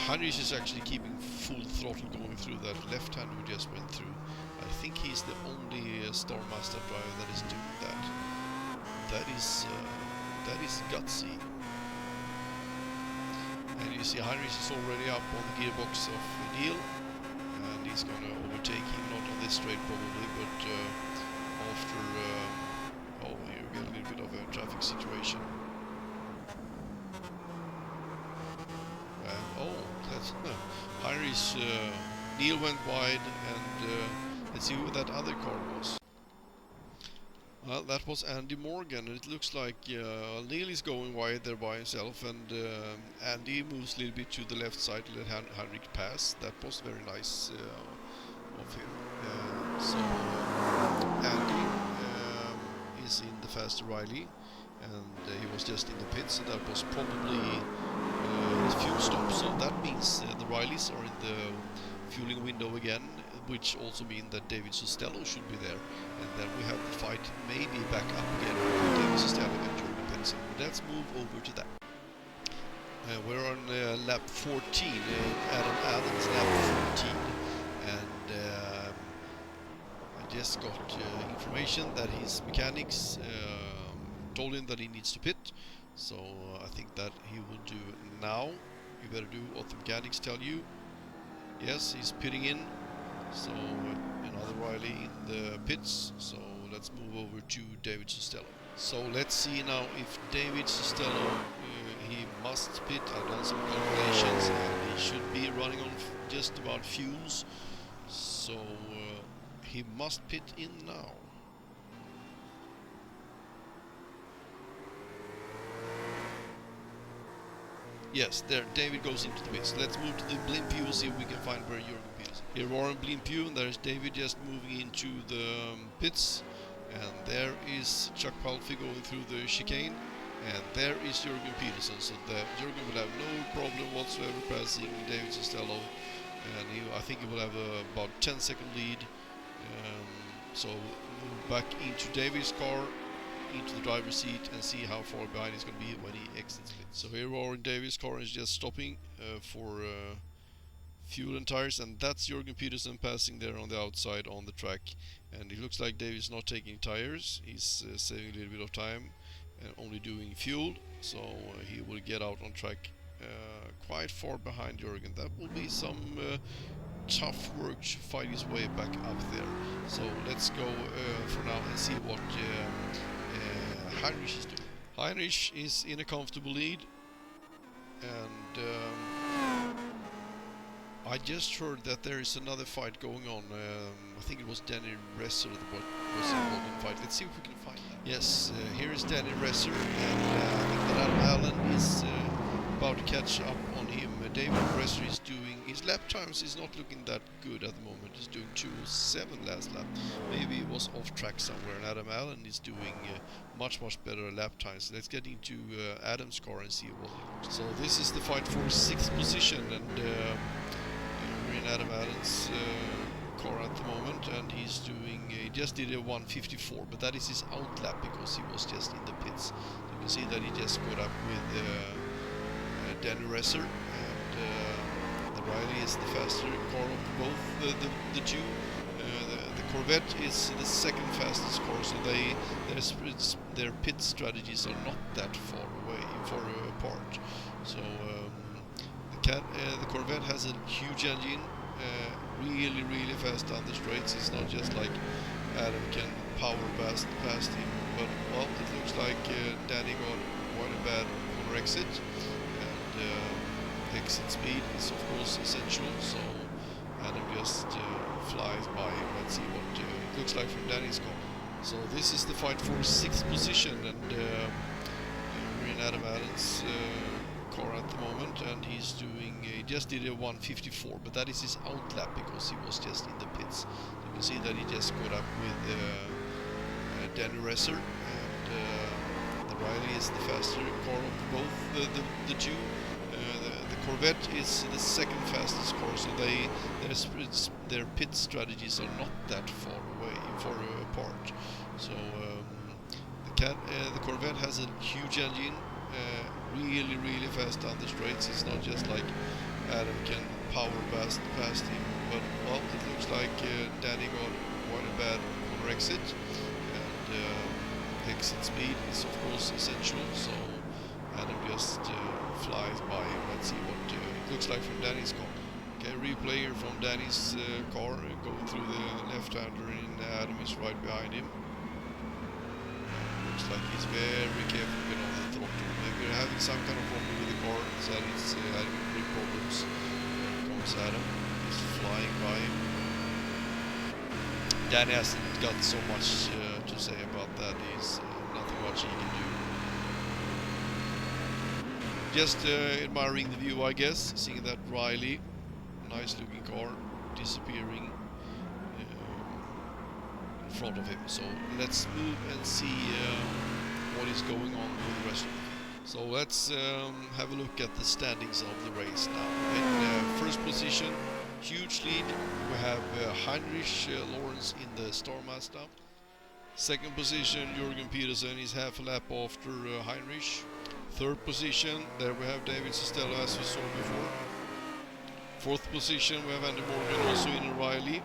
Heinrich is actually keeping full throttle going through that left-hand we just went through. I think he's the only Star Master driver that is doing that. That is gutsy. And you see Heinrich is already up on the gearbox of Neil, and he's going to overtake him, not on this straight probably, but after, oh, here we get a little bit of a traffic situation. Oh, that's, Heinrich, Neil went wide, and let's see who that other car was. Well, that was Andy Morgan, and it looks like Neil is going wide there by himself, and Andy moves a little bit to the left side to let Heinrich pass. That was very nice of him. So Andy is in the faster Riley, and he was just in the pits, so that was probably his fuel stop. So that means the Rileys are in the fueling window again, which also means that David Sustello should be there, and then we have the fight maybe back up again with David Sustello and Jordan Penson. Let's move over to that. We're on lap 14, Adam Allen's lap 14, and I just got information that his mechanics told him that he needs to pit, so I think that he will do now. You better do what the mechanics tell you. Yes, he's pitting in. So another Riley in the pits, so let's move over to David Sustello. So let's see now if David Sustello, he must pit. I've done some calculations, and he should be running on just about fuels, so he must pit in now. Yes, there, David goes into the pits. Let's move to the blimp view and see if we can find where Jürgen Peterson. Here we are in blimp view, and there's David just moving into the pits. And there is Chuck Palfy going through the chicane. And there is Jürgen Peterson. So Jürgen will have no problem whatsoever passing David Sustello. And I think he will have about 10-second lead. So move back into David's car, into the driver's seat, and see how far behind he's going to be when he exits it. So here we are in David's car, and he's just stopping for fuel and tires, and that's Jürgen Peterson passing there on the outside on the track. And it looks like David's not taking tires, he's saving a little bit of time and only doing fuel, so he will get out on track quite far behind Jürgen. That will be some tough work to fight his way back up there. So let's go for now and see what Heinrich is doing. Heinrich is in a comfortable lead, and I just heard that there is another fight going on. I think it was Danny Resser that was involved in the fight. Let's see if we can find that. Yes, here is Danny Resser, and I think that Adam Allen is about to catch up on him. David Resser is doing, his lap times is not looking that good at the moment. He's doing 2:07 last lap. Maybe he was off track somewhere, and Adam Allen is doing much better lap times. Let's get into Adam's car and see what he looks. So this is the fight for 6th position, and we're in Adam Allen's car at the moment, and he's doing, he just did a 1:54, but that is his out lap because he was just in the pits. So you can see that he just caught up with Danny Resser, and the Riley is the faster car of both the two. The Corvette is the second fastest car, so their pit strategies are not that far apart. So the Corvette has a huge engine, really fast down the straights. It's not just like Adam can power past him, but well, it looks like Danny got quite a bad corner exit, and exit speed is of course essential. So Adam just flies by him. Let's see what it looks like from Danny's car. So this is the fight for 6th position, and we're in Adam Allen's car at the moment, and he just did a 154, but that is his out lap because he was just in the pits. You can see that he just caught up with Danny Resser, and the Riley is the faster car of both the two. The Corvette is the second fastest car, so their pit strategies are not that far apart. So the Corvette has a huge engine, really fast down the straights. It's not just like Adam can power past him, but well, it looks like Danny got quite a bad corner exit, and exit speed is of course essential. So Adam just flies by him. Let's see what it looks like from Danny's car. Okay, replay here from Danny's car, going through the left-hander, and Adam is right behind him. Looks like he's very careful with on the throttle. Maybe they're having some kind of problem with the car, so it's having big problems. Here comes Adam. He's flying by him. Danny hasn't got so much to say about that. He's nothing much he can do. Just admiring the view, I guess, seeing that Riley, nice looking car, disappearing in front of him. So let's move and see what is going on with the rest of it. So let's have a look at the standings of the race now. In first position, huge lead, we have Heinrich Lawrence in the Star Mazda. Second position, Jürgen Petersen is half a lap after Heinrich. Third position, there we have David Costello, as we saw before. Fourth position, we have Andy Morgan also in a Riley.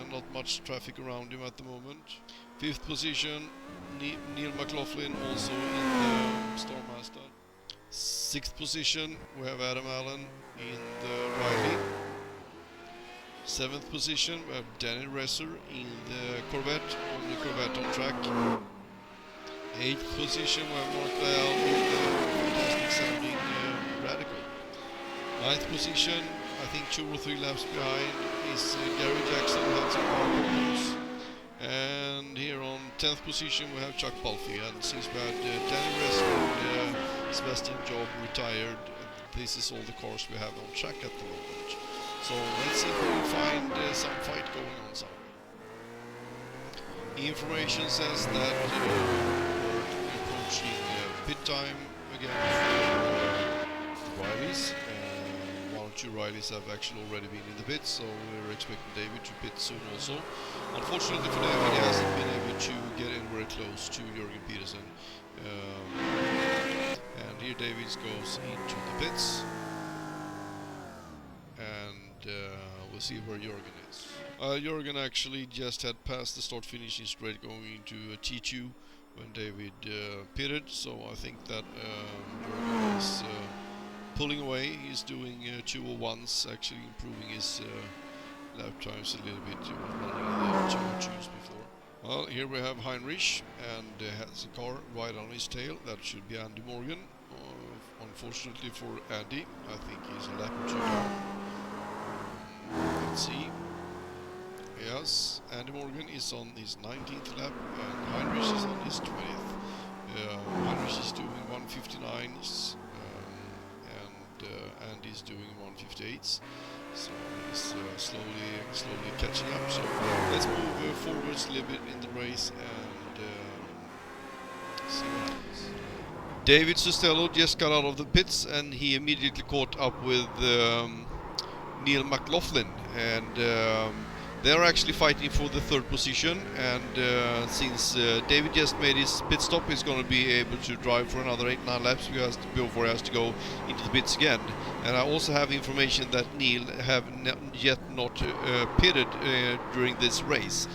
Not much traffic around him at the moment. Fifth position, Neil McLaughlin also in the Star Mazda. Sixth position, we have Adam Allen in the Riley. Seventh position, we have Danny Resser in the Corvette, on track. Eighth position, we have Mark Lyall in the fantastic sounding Radical. Ninth position, I think 2 or 3 laps behind, is Gary Jackson, who had some car problems. And here on 10th position we have Chuck Palfy, and since we had Danny Resser and Sebastian Job retired, this is all the cars we have on track at the moment. So let's see if we can find some fight going on somewhere. Information says that we're approaching pit time again for the Rileys. 1 or 2 Rileys have actually already been in the pits, so we're expecting David to pit soon also. Unfortunately for David, he hasn't been able to get anywhere close to Jürgen Petersen. And here David goes into the pits. And we'll see where Jürgen is. Jürgen actually just had passed the start-finishing straight going into T2 when David pitted, so I think that Jürgen is pulling away. He's doing 201s, actually improving his lap times a little bit. He was running in the 202s before. Well, here we have Heinrich, and has a car right on his tail. That should be Andy Morgan. Unfortunately for Andy, I think he's a lap or 2 down. Let's see. Yes, Andy Morgan is on his 19th lap, and Heinrich is on his 20th. Heinrich is doing 159s, and Andy's doing 158s. So he's slowly catching up. So let's move forwards a little bit in the race and see what happens. David Costello just got out of the pits, and he immediately caught up with Neil McLaughlin, and they're actually fighting for the 3rd position, and since David just made his pit stop, he's going to be able to drive for another 8-9 laps before he has to go into the pits again. And I also have information that Neil have yet not pitted during this race.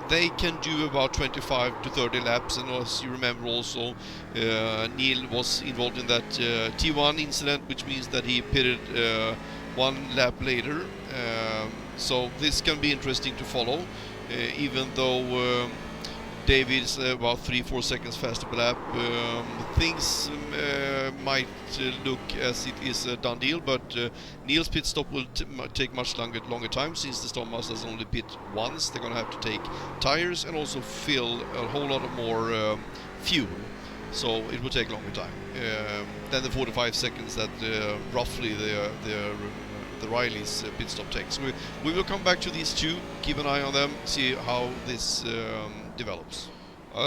They can do about 25 to 30 laps, and as you remember also, Neil was involved in that T1 incident, which means that he pitted 1 lap later. So this can be interesting to follow, even though David's about 3-4 seconds faster per lap. Things might look as it is a done deal, but Neil's pit stop will take much longer time, since the Storm Masters only pit once. They're going to have to take tires and also fill a whole lot of more fuel, so it will take longer time than the 45 seconds that roughly the Riley's pit stop takes. We will come back to these two, keep an eye on them, see how this develops.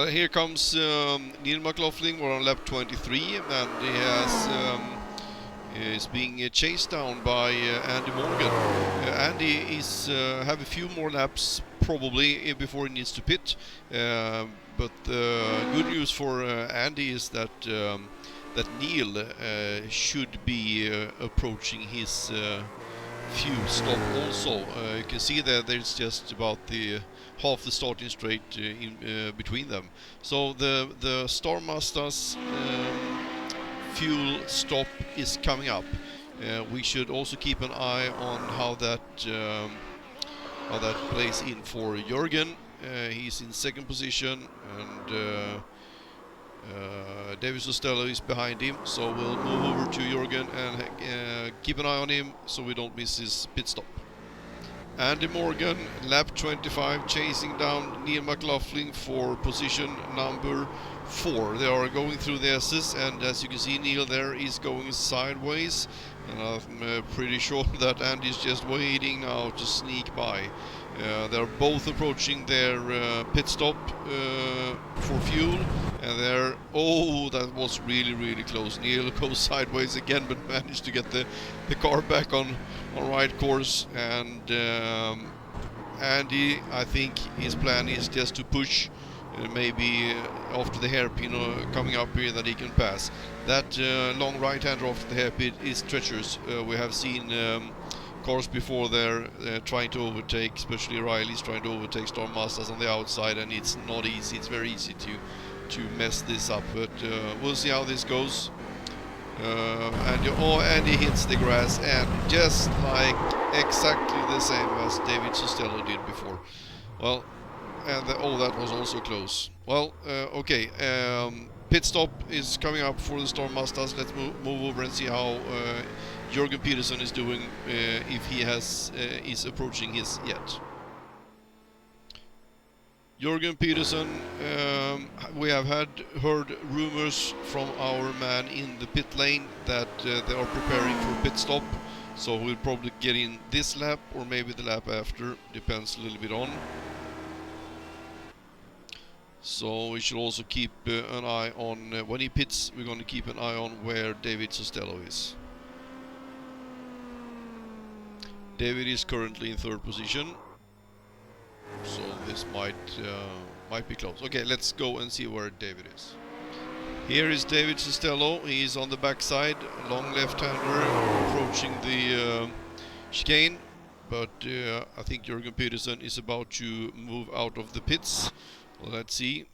Here comes Neil McLaughlin. We're on lap 23, and he is being chased down by Andy Morgan. Andy is have a few more laps probably before he needs to pit, but the good news for Andy is that that Neil should be approaching his fuel stop also. You can see that there's just about half the starting straight in between them. So the Star Masters fuel stop is coming up. We should also keep an eye on how that plays in for Jürgen. He's in second position, and David Costello is behind him, so we'll move over to Jürgen and keep an eye on him so we don't miss his pit stop. Andy Morgan, lap 25, chasing down Neil McLaughlin for position number 4. They are going through the S's, and as you can see, Neil there is going sideways, and I'm pretty sure that Andy's just waiting now to sneak by. They're both approaching their pit stop for fuel, and they're... Oh, that was really close. Neil goes sideways again, but managed to get the car back on right course, and Andy, I think his plan is just to push, maybe after the hairpin coming up here, that he can pass. That long right-hander after the hairpin is treacherous. We have seen cars before there trying to overtake, especially Riley's trying to overtake Storm Masters on the outside, and it's not easy. It's very easy to mess this up, but we'll see how this goes. And he hits the grass, and just like exactly the same as David Costello did before. Well, and that was also close. Well, okay, pit stop is coming up for the Storm Masters. Let's move over and see how Jürgen Peterson is doing, if he is approaching his yet. Jürgen Peterson, we have heard rumors from our man in the pit lane that they are preparing for pit stop, so we'll probably get in this lap or maybe the lap after, depends a little bit on. So we should also keep an eye on, when he pits, we're going to keep an eye on where David Costello is. David is currently in third position, so this might be close. Okay, let's go and see where David is. Here is David Costello. He is on the backside, long left-hander, approaching the chicane. But I think Jürgen Peterson is about to move out of the pits. Well, let's see.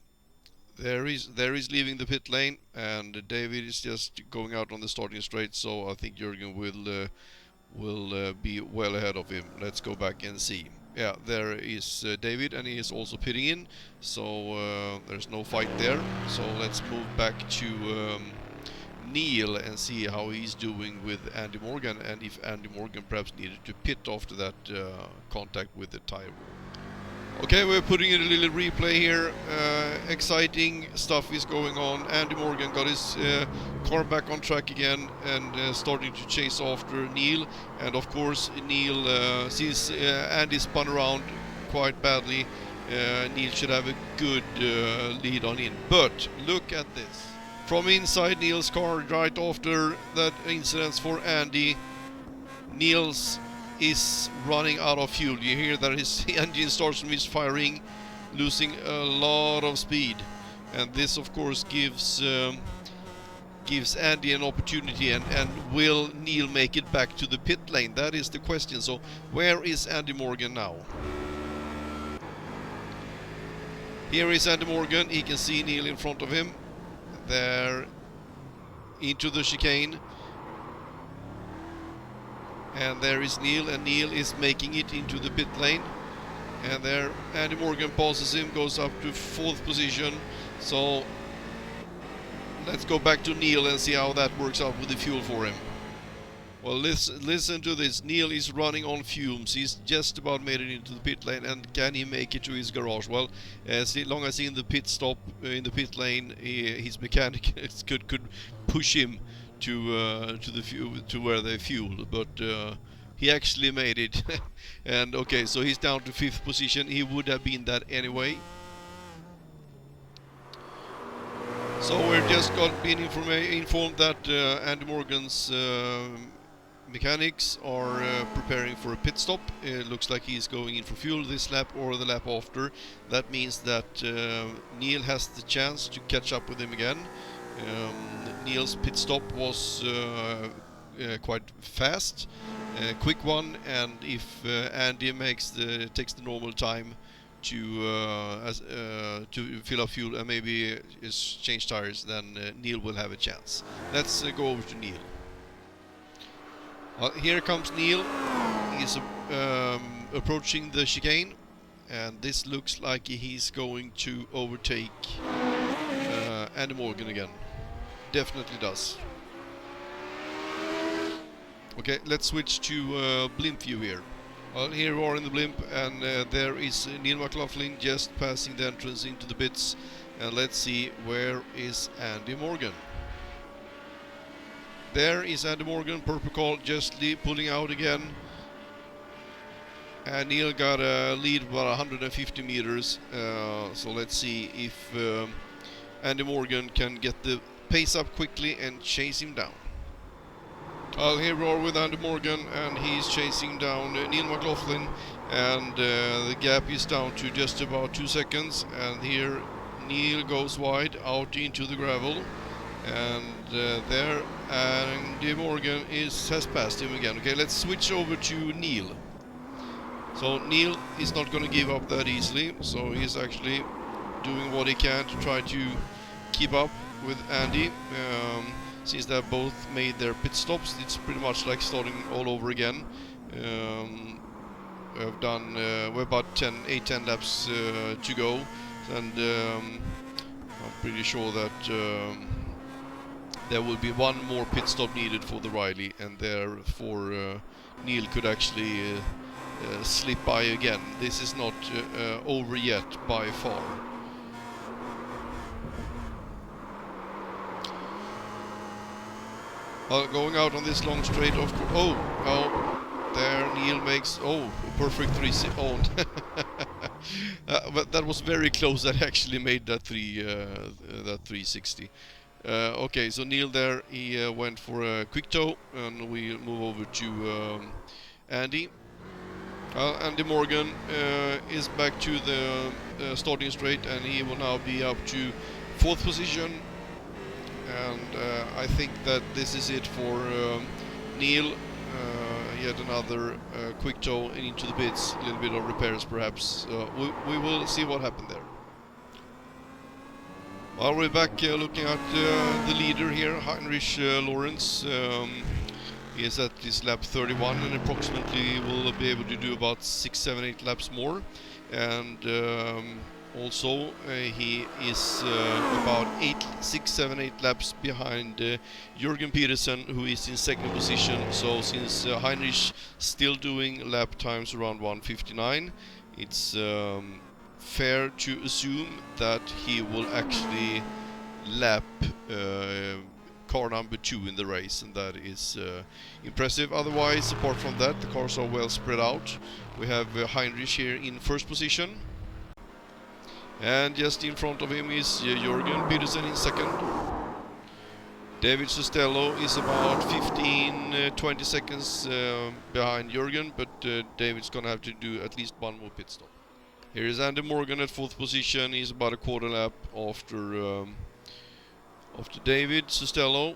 There is leaving the pit lane, and David is just going out on the starting straight. So I think Jürgen will be well ahead of him. Let's go back and see. Yeah, there is David, and he is also pitting in, so there's no fight there. So let's move back to Neil and see how he's doing with Andy Morgan, and if Andy Morgan perhaps needed to pit after that contact with the tire. Okay, we're putting in a little replay here. Exciting stuff is going on. Andy Morgan got his car back on track again and starting to chase after Neil. And of course, Neil, since Andy spun around quite badly, Neil should have a good lead on in. But look at this. From inside Neil's car, right after that incident for Andy, Neil's is running out of fuel. You hear that his engine starts misfiring, losing a lot of speed, and this of course gives Andy an opportunity, and will Neil make it back to the pit lane? That is the question. So where is Andy Morgan now? Here is Andy Morgan. He can see Neil in front of him. There, into the chicane. And there is Neil, and Neil is making it into the pit lane. And there, Andy Morgan passes him, goes up to 4th position. So, let's go back to Neil and see how that works out with the fuel for him. Well, listen to this. Neil is running on fumes. He's just about made it into the pit lane, and can he make it to his garage? Well, as long as he's in the pit stop, in the pit lane, his mechanic could push him to where they fuel, but he actually made it. And okay, so he's down to 5th position. He would have been that anyway. So we're just been informed that Andy Morgan's mechanics are preparing for a pit stop. It looks like he's going in for fuel this lap or the lap after. That means that Neil has the chance to catch up with him again. Neil's pit stop was quite fast, quick one, and if Andy takes the normal time to fill up fuel and maybe change tires, then Neil will have a chance. Let's go over to Neil. Here comes Neil. He's approaching the chicane, and this looks like he's going to overtake Andy Morgan again. Definitely does. Okay, let's switch to blimp view here. Well, here we are in the blimp, and there is Neil McLaughlin just passing the entrance into the pits. And let's see, where is Andy Morgan? There is Andy Morgan, purple car, just pulling out again. And Neil got a lead about 150 meters. So let's see if Andy Morgan can get the pace up quickly and chase him down. Well, here we are with Andy Morgan, and he's chasing down Neil McLaughlin, and the gap is down to just about 2 seconds. And here Neil goes wide out into the gravel, and there Andy Morgan has passed him again. Okay, let's switch over to Neil. So Neil is not going to give up that easily, so he's actually doing what he can to try to keep up with Andy. Since they have both made their pit stops, it's pretty much like starting all over again. We've done we're about 8-10 laps to go, and I'm pretty sure that there will be one more pit stop needed for the Riley, and therefore Neil could actually slip by again. This is not over yet by far. Going out on this long straight, of course. Oh, there Neil makes perfect 360. But that was very close. That actually made that 360. Okay, so Neil there, he went for a quick toe, and we move over to Andy. Andy Morgan is back to the starting straight, and he will now be up to 4th position. And I think that this is it for Neil. Yet another quick toe into the pits, a little bit of repairs perhaps. We will see what happened there. Well, we're back looking at the leader here, Heinrich Lawrence. He is at this lap 31, and approximately will be able to do about 6, 7, 8 laps more. And also, he is about 6, 7, 8 laps behind Jürgen Petersen, who is in 2nd position. So since Heinrich still doing lap times around 1:59, it's fair to assume that he will actually lap car number 2 in the race, and that is impressive. Otherwise, apart from that, the cars are well spread out. We have Heinrich here in 1st position. And just in front of him is Jürgen Petersen in 2nd. David Sustello is about 15-20 seconds behind Jürgen, but David's going to have to do at least one more pit stop. Here is Andy Morgan at 4th position. He's about a quarter lap after David Sustello.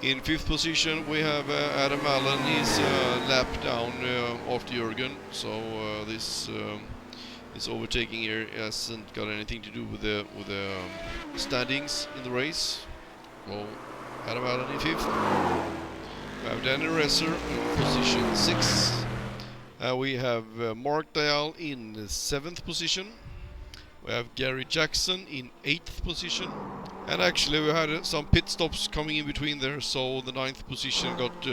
In 5th position we have Adam Allen. He's a lap down after Jürgen, so this His overtaking here hasn't got anything to do with the standings in the race. Well, Adam Allen in 5th. We have Danny Resser in position 6. We have Mark Dial in 7th position. We have Gary Jackson in 8th position. And actually we had some pit stops coming in between there, so the 9th position got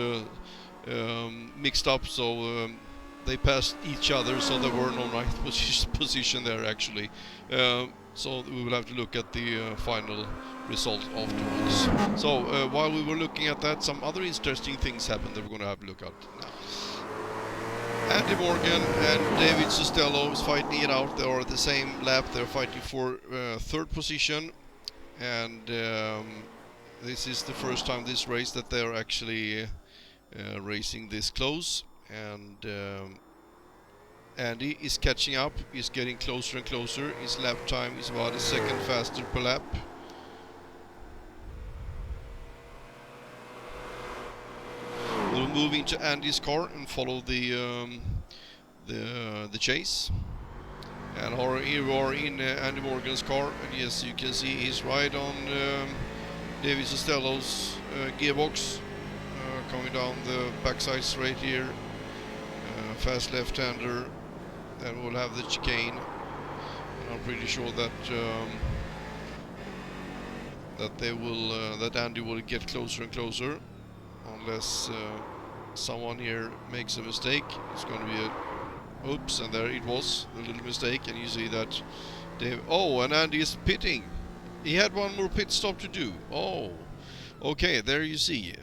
mixed up, so they passed each other, so there were no 9th position there actually. So we will have to look at the final result afterwards. So while we were looking at that, some other interesting things happened that we're going to have a look at now. Andy Morgan and David Sustello is fighting it out. They are at the same lap. They're fighting for 3rd position, and this is the first time this race that they're actually racing this close. And Andy is catching up. He's getting closer and closer. His lap time is about a second faster per lap. We'll move into Andy's car and follow the chase. And here we are in Andy Morgan's car, and yes, you can see he's right on David Sustello's gearbox, coming down the backside straight here. Fast left-hander. Then we'll have the chicane. And I'm pretty sure that that Andy will get closer and closer, unless someone here makes a mistake. It's going to be a oops, and there it was, a little mistake, and you see that Dave. Oh, and Andy is pitting. He had one more pit stop to do. Oh, okay, there you see.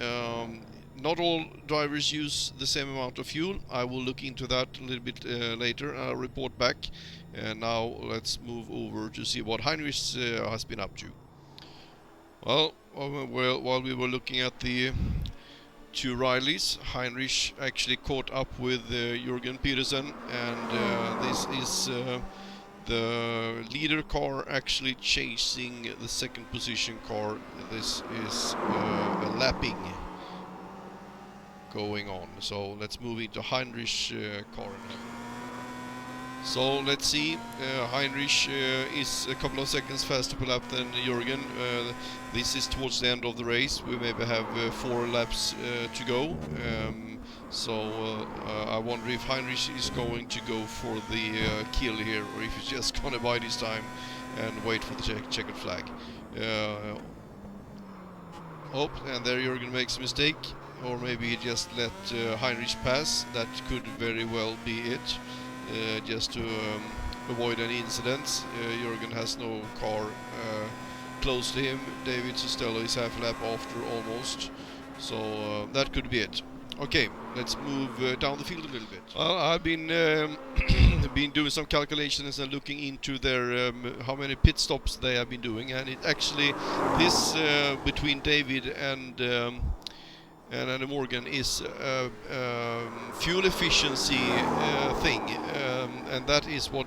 Not all drivers use the same amount of fuel. I will look into that a little bit later, and I'll report back. And now let's move over to see what Heinrich has been up to. Well, while we were looking at the 2 Rileys, Heinrich actually caught up with Jürgen Petersen, and this is the leader car actually chasing the 2nd position car. This is a lapping going on. So let's move into Heinrich's car now. So let's see, Heinrich is a couple of seconds faster per lap than Jürgen. This is towards the end of the race. We maybe have 4 laps to go. So I wonder if Heinrich is going to go for the kill here, or if he's just going to bide his time and wait for the checkered flag. Oh, and there Jürgen makes a mistake. Or maybe he just let Heinrich pass. That could very well be it. Just to avoid any incidents. Jürgen has no car close to him. David Sustello is half a lap after almost. So that could be it. Okay, let's move down the field a little bit. I've been been doing some calculations and looking into their how many pit stops they have been doing, and it actually this between David and Andy Morgan is fuel efficiency thing, and that is what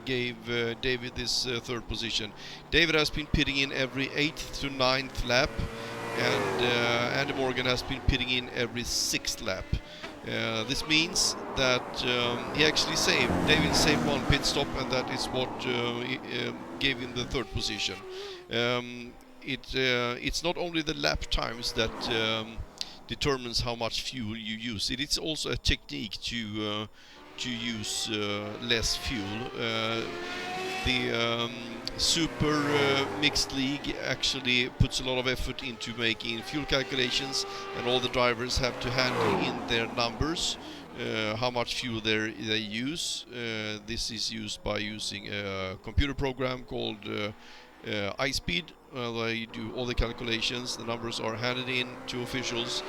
gave David this 3rd position. David has been pitting in every 8th to 9th lap, and Andy Morgan has been pitting in every 6th lap. This means that David saved 1 pit stop, and that is what gave him the 3rd position. It's not only the lap times that determines how much fuel you use. It is also a technique to use less fuel. The SuperMixed League actually puts a lot of effort into making fuel calculations, and all the drivers have to handle in their numbers how much fuel they use. This is used by using a computer program called iSpeed. They do all the calculations, the numbers are handed in to officials,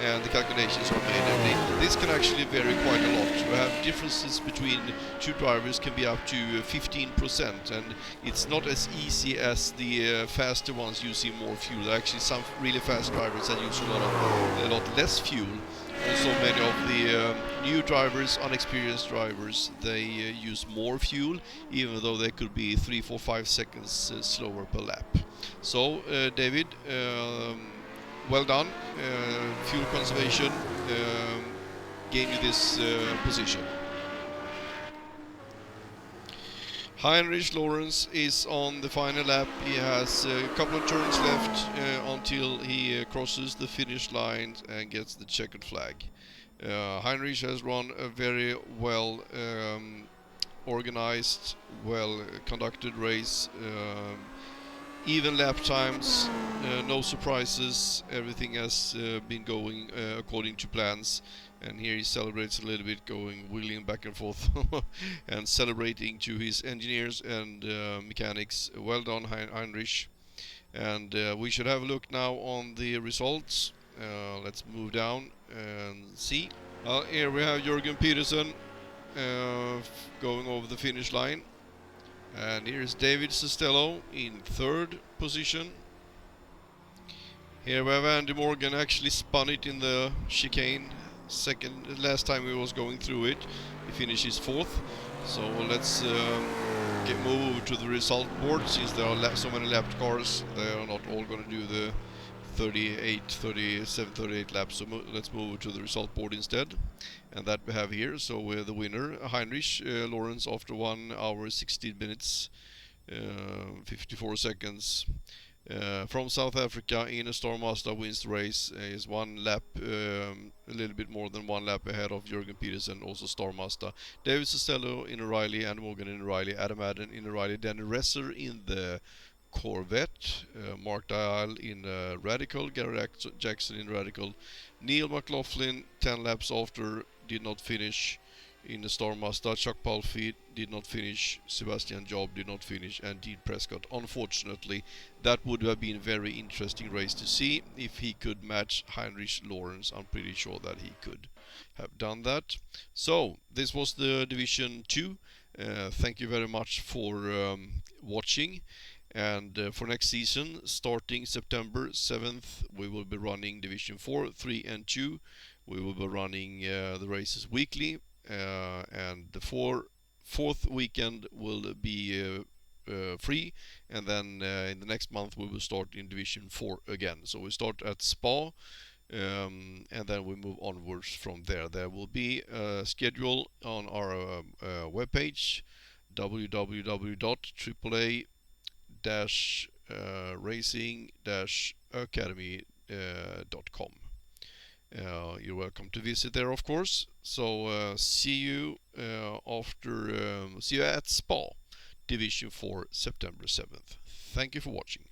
and the calculations are made. And this can actually vary quite a lot. We have differences between 2 drivers can be up to 15%, and it's not as easy as the faster ones using more fuel. There are actually some really fast drivers that use a lot less fuel. Also, many of the new drivers, unexperienced drivers, they use more fuel, even though they could be 3, 4, 5 seconds slower per lap. So, David, well done. Fuel conservation gained you this position. Heinrich Lawrence is on the final lap. He has a couple of turns left until he crosses the finish line and gets the checkered flag. Heinrich has run a very well organized, well conducted race. Even lap times, no surprises, everything has been going according to plans. And here he celebrates a little bit, going wheeling back and forth and celebrating to his engineers and mechanics. Well done, Heinrich. And we should have a look now on the results. Let's move down and see. Here we have Jürgen Petersen going over the finish line. And here's David Costello in third position. Here we have Andy Morgan, actually spun it in the chicane. Last time he was going through it, he finishes fourth. So let's move over to the result board. Since there are so many lapped cars, they are not all going to do the 38 laps. So let's move over to the result board instead. And that we have here. So we're the winner, Heinrich Lawrence, after 1 hour 16 minutes 54 seconds. From South Africa in a Star Mazda wins the race. Is 1 lap, a little bit more than 1 lap ahead of Jürgen Petersen, also Star Mazda. David Costello in a Riley, and Morgan in a Riley, Adam Adden in a Riley, Danny Resser in the Corvette, Mark Dial in Radical, Gary Jackson in Radical, Neil McLaughlin 10 laps after did not finish in the Star Mazda, Chuck Palfy did not finish, Sebastian Job did not finish, and Dean Prescott. Unfortunately, that would have been a very interesting race to see if he could match Heinrich Lawrence. I'm pretty sure that he could have done that. So this was the Division 2. Thank you very much for watching. And for next season, starting September 7th, we will be running Division 4, 3 and 2. We will be running the races weekly, and the fourth weekend will be free, and then in the next month we will start in Division 4 again. So we start at Spa, and then we move onwards from there. There will be a schedule on our webpage, www.aaa-racing-academy.com. You're welcome to visit there, of course. So see you see you at Spa, Division 4, September 7th. Thank you for watching.